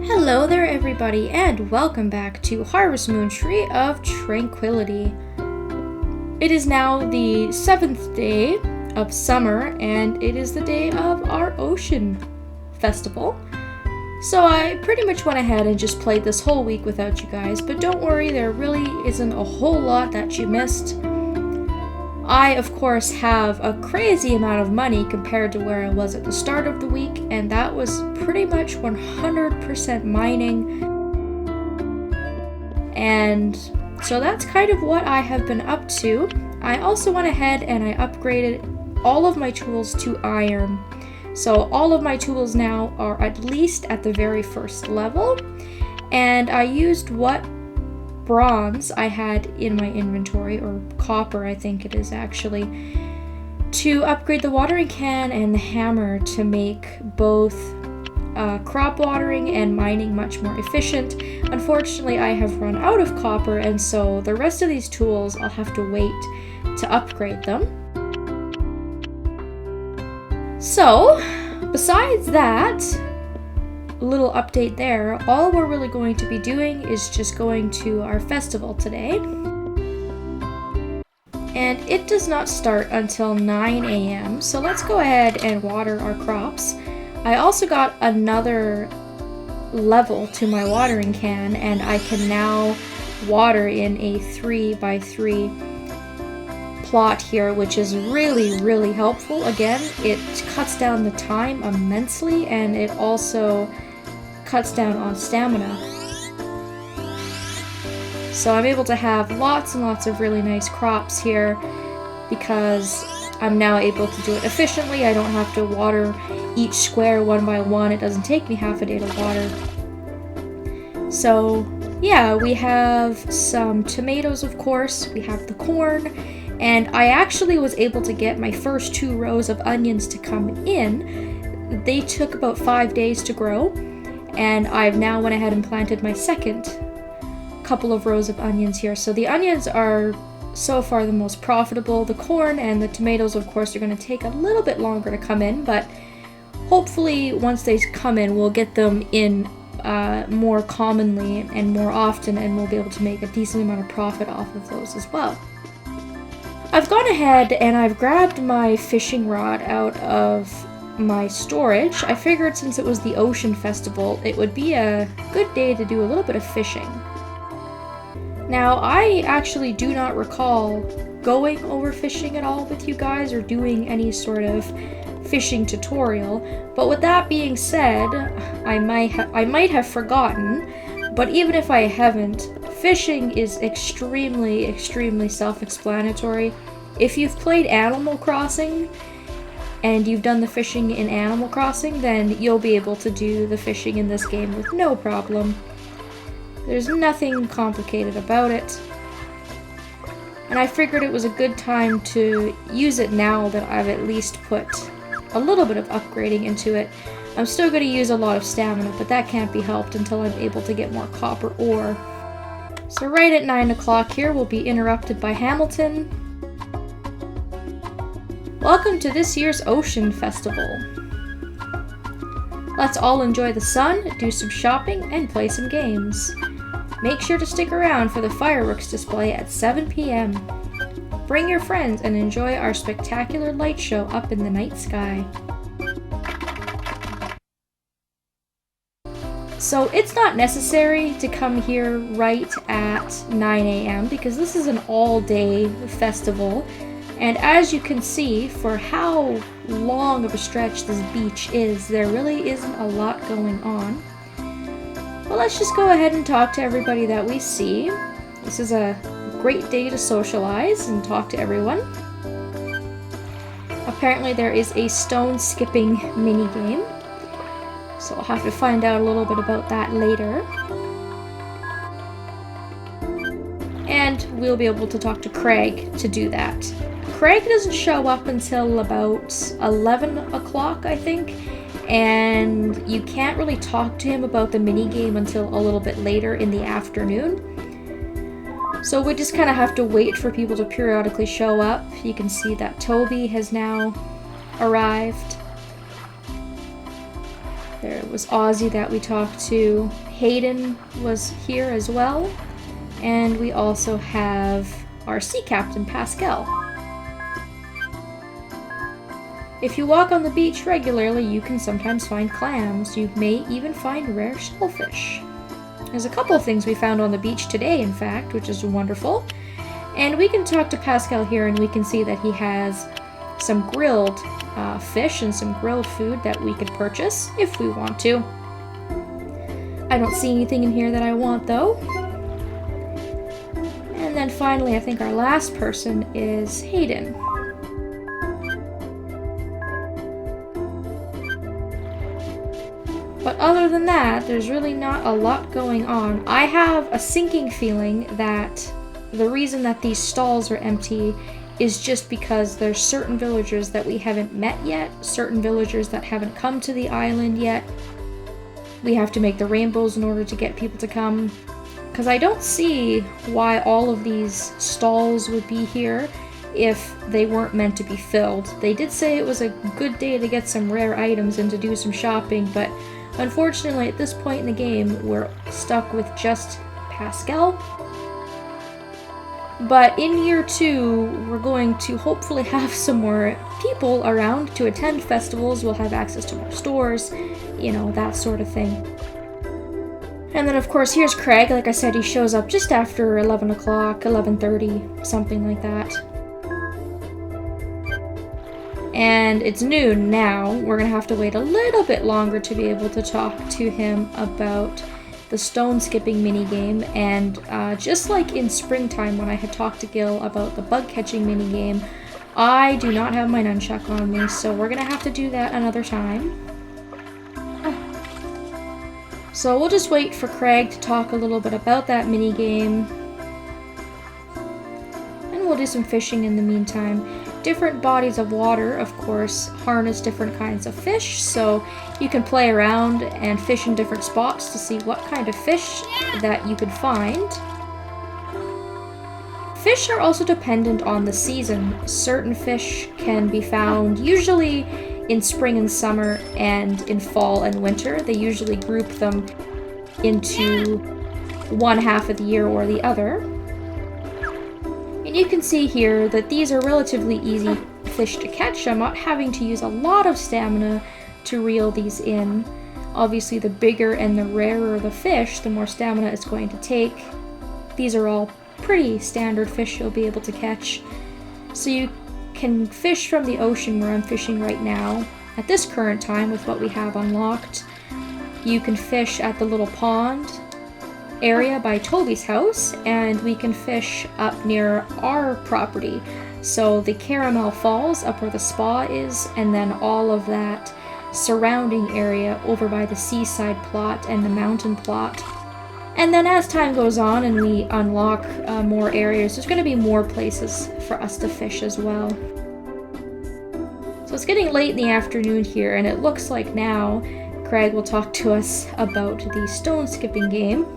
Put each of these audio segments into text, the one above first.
Hello there everybody and welcome back to Harvest Moon Tree of Tranquility. It is now the 7th day of summer and it is the day of our ocean festival. So I pretty much went ahead and just played this whole week without you guys, but don't worry, there really isn't a whole lot that you missed. I, of course, have a crazy amount of money compared to where I was at the start of the week, and that was pretty much 100% mining. And so that's kind of what I have been up to. I also went ahead and I upgraded all of my tools to iron. So all of my tools now are at least at the very first level, and I used what bronze I had in my inventory, or copper I think it is actually, to upgrade the watering can and the hammer to make both crop watering and mining much more efficient. Unfortunately, I have run out of copper, and so the rest of these tools I'll have to wait to upgrade them. So, besides that little update there, all we're really going to be doing is just going to our festival today. And it does not start until 9 a.m. So let's go ahead and water our crops. I also got another level to my watering can, and I can now water in a 3x3 plot here, which is really helpful. Again, it cuts down the time immensely, and it also cuts down on stamina. So I'm able to have lots and lots of really nice crops here because I'm now able to do it efficiently. I don't have to water each square one by one. It doesn't take me half a day to water. So yeah, we have some tomatoes, of course. We have the corn. And I actually was able to get my first 2 rows of onions to come in. They took about 5 days to grow, and I've now went ahead and planted my second couple of rows of onions here. So the onions are so far the most profitable. The corn and the tomatoes, of course, are going to take a little bit longer to come in, but hopefully once they come in, we'll get them in more commonly and more often, and we'll be able to make a decent amount of profit off of those as well. I've gone ahead and I've grabbed my fishing rod out of my storage. I figured since it was the ocean festival, it would be a good day to do a little bit of fishing. Now, I actually do not recall going overfishing at all with you guys or doing any sort of fishing tutorial, but with that being said, I might have forgotten, but even if I haven't, fishing is extremely self-explanatory. If you've played Animal Crossing and you've done the fishing in Animal Crossing, then you'll be able to do the fishing in this game with no problem. There's nothing complicated about it. And I figured it was a good time to use it now that I've at least put a little bit of upgrading into it. I'm still going to use a lot of stamina, but that can't be helped until I'm able to get more copper ore. So right at 9 o'clock here, we'll be interrupted by Hamilton. Welcome to this year's Ocean Festival. Let's all enjoy the sun, do some shopping, and play some games. Make sure to stick around for the fireworks display at 7 p.m. Bring your friends and enjoy our spectacular light show up in the night sky. So it's not necessary to come here right at 9 a.m. because this is an all-day festival. And as you can see, for how long of a stretch this beach is, there really isn't a lot going on. Well, let's just go ahead and talk to everybody that we see. This is a great day to socialize and talk to everyone. Apparently there is a stone skipping mini game, so I'll have to find out a little bit about that later. And we'll be able to talk to Craig to do that. Craig doesn't show up until about 11 o'clock, I think, and you can't really talk to him about the minigame until a little bit later in the afternoon. So we just kind of have to wait for people to periodically show up. You can see that Toby has now arrived. There was Ozzy that we talked to. Hayden was here as well. And we also have our sea captain, Pascal. If you walk on the beach regularly, you can sometimes find clams. You may even find rare shellfish. There's a couple of things we found on the beach today, in fact, which is wonderful. And we can talk to Pascal here and we can see that he has some grilled fish and some grilled food that we could purchase if we want to. I don't see anything in here that I want though. And then finally, I think our last person is Hayden. But other than that, there's really not a lot going on. I have a sinking feeling that the reason that these stalls are empty is just because there's certain villagers that we haven't met yet, certain villagers that haven't come to the island yet. We have to make the rainbows in order to get people to come. Because I don't see why all of these stalls would be here if they weren't meant to be filled. They did say it was a good day to get some rare items and to do some shopping, but unfortunately at this point in the game we're stuck with just Pascal. But in year 2, we're going to hopefully have some more people around to attend festivals. We'll have access to more stores, you know, that sort of thing. And then of course here's Craig. Like I said, he shows up just after 11 o'clock, 11:30, something like that. And it's noon now. We're gonna have to wait a little bit longer to be able to talk to him about the stone skipping minigame, and just like in springtime when I had talked to Gil about the bug catching minigame, I do not have my nunchuck on me, so we're gonna have to do that another time. So we'll just wait for Craig to talk a little bit about that minigame, and we'll do some fishing in the meantime. Different bodies of water, of course, harness different kinds of fish, so you can play around and fish in different spots to see what kind of fish that you could find. Fish are also dependent on the season. Certain fish can be found usually in spring and summer and in fall and winter. They usually group them into one half of the year or the other. And you can see here that these are relatively easy fish to catch. I'm not having to use a lot of stamina to reel these in. Obviously, the bigger and the rarer the fish, the more stamina it's going to take. These are all pretty standard fish you'll be able to catch. So you can fish from the ocean where I'm fishing right now. At this current time, with what we have unlocked, you can fish at the little pond area by Toby's house, and we can fish up near our property. So the Caramel Falls, up where the spa is, and then all of that surrounding area over by the seaside plot and the mountain plot. And then as time goes on and we unlock more areas, there's going to be more places for us to fish as well. So it's getting late in the afternoon here, and it looks like now Craig will talk to us about the stone skipping game.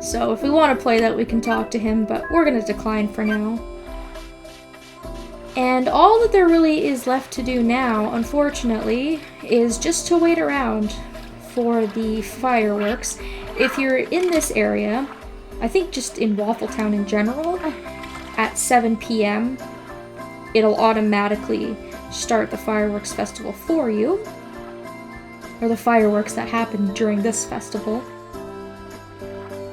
So if we want to play that, we can talk to him, but we're going to decline for now. And all that there really is left to do now, unfortunately, is just to wait around for the fireworks. If you're in this area, I think just in Waffletown in general, at 7 p.m., it'll automatically start the fireworks festival for you, or the fireworks that happen during this festival.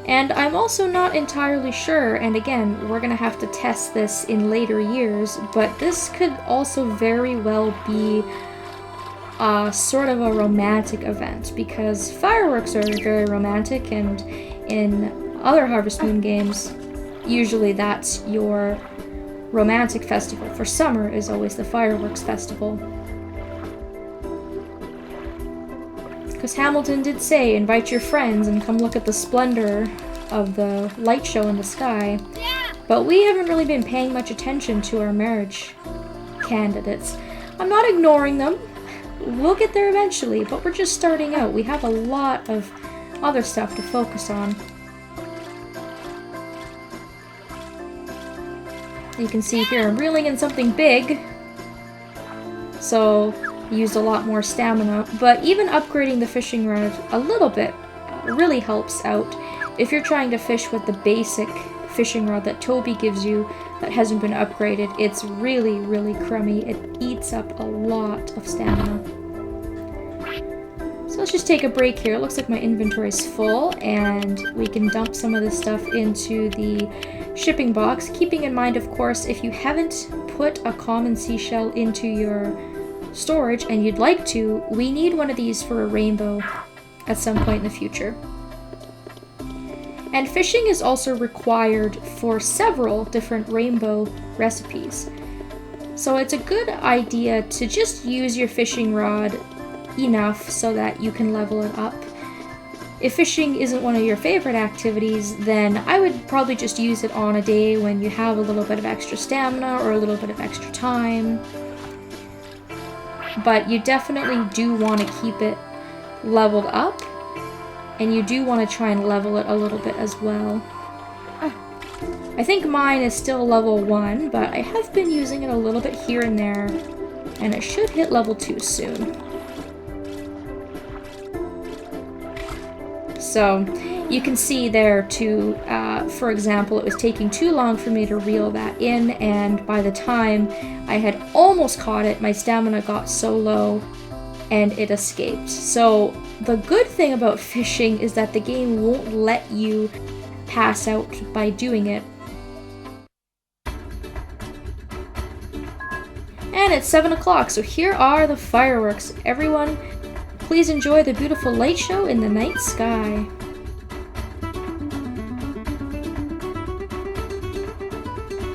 And I'm also not entirely sure, and again, we're gonna have to test this in later years, but this could also very well be sort of a romantic event, because fireworks are very romantic, and in other Harvest Moon games, usually that's your romantic festival. For summer is always the fireworks festival. Because Hamilton did say, invite your friends and come look at the splendor of the light show in the sky. But we haven't really been paying much attention to our marriage candidates. I'm not ignoring them. We'll get there eventually, but we're just starting out. We have a lot of other stuff to focus on. You can see here I'm reeling in something big. So used a lot more stamina, but even upgrading the fishing rod a little bit really helps out. If you're trying to fish with the basic fishing rod that Toby gives you that hasn't been upgraded, it's really, really crummy. It eats up a lot of stamina. So let's just take a break here. It looks like my inventory is full, and we can dump some of this stuff into the shipping box. Keeping in mind, of course, if you haven't put a common seashell into your storage and you'd like to, we need one of these for a rainbow at some point in the future. And fishing is also required for several different rainbow recipes. So it's a good idea to just use your fishing rod enough so that you can level it up. If fishing isn't one of your favorite activities, then I would probably just use it on a day when you have a little bit of extra stamina or a little bit of extra time. But you definitely do want to keep it leveled up, and you do want to try and level it a little bit as well. I think mine is still level 1, but I have been using it a little bit here and there, and it should hit level 2 soon. So you can see there too, for example, it was taking too long for me to reel that in, and by the time I had almost caught it, my stamina got so low and it escaped. So the good thing about fishing is that the game won't let you pass out by doing it. And it's 7 o'clock, so here are the fireworks. Everyone, please enjoy the beautiful light show in the night sky.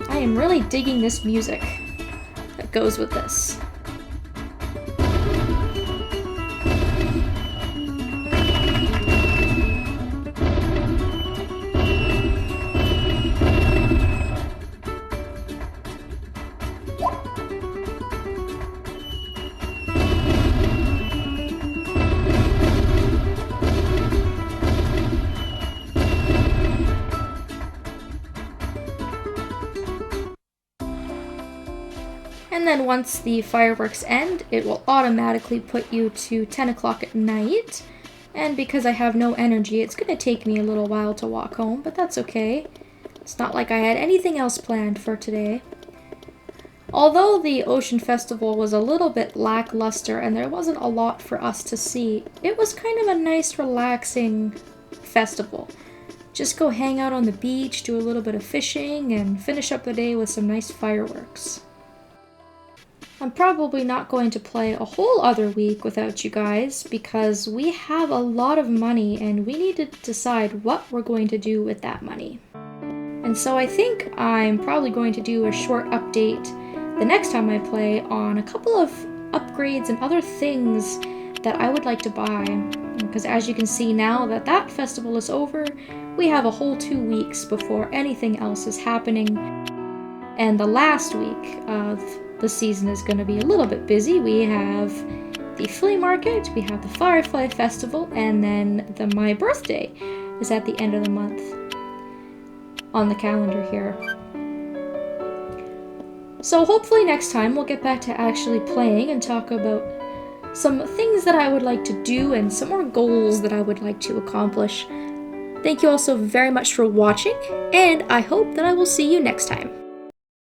I am really digging this music that goes with this. And then once the fireworks end, it will automatically put you to 10 o'clock at night. And because I have no energy, it's going to take me a little while to walk home, but that's okay. It's not like I had anything else planned for today. Although the Ocean Festival was a little bit lackluster and there wasn't a lot for us to see, it was kind of a nice, relaxing festival. Just go hang out on the beach, do a little bit of fishing, and finish up the day with some nice fireworks. I'm probably not going to play a whole other week without you guys because we have a lot of money and we need to decide what we're going to do with that money. And so I think I'm probably going to do a short update the next time I play on a couple of upgrades and other things that I would like to buy. Because as you can see now that that festival is over, we have a whole 2 weeks before anything else is happening. And the last week of the season is going to be a little bit busy. We have the flea market, we have the Firefly Festival, and then my birthday is at the end of the month on the calendar here. So hopefully next time we'll get back to actually playing and talk about some things that I would like to do and some more goals that I would like to accomplish. Thank you all so very much for watching, and I hope that I will see you next time.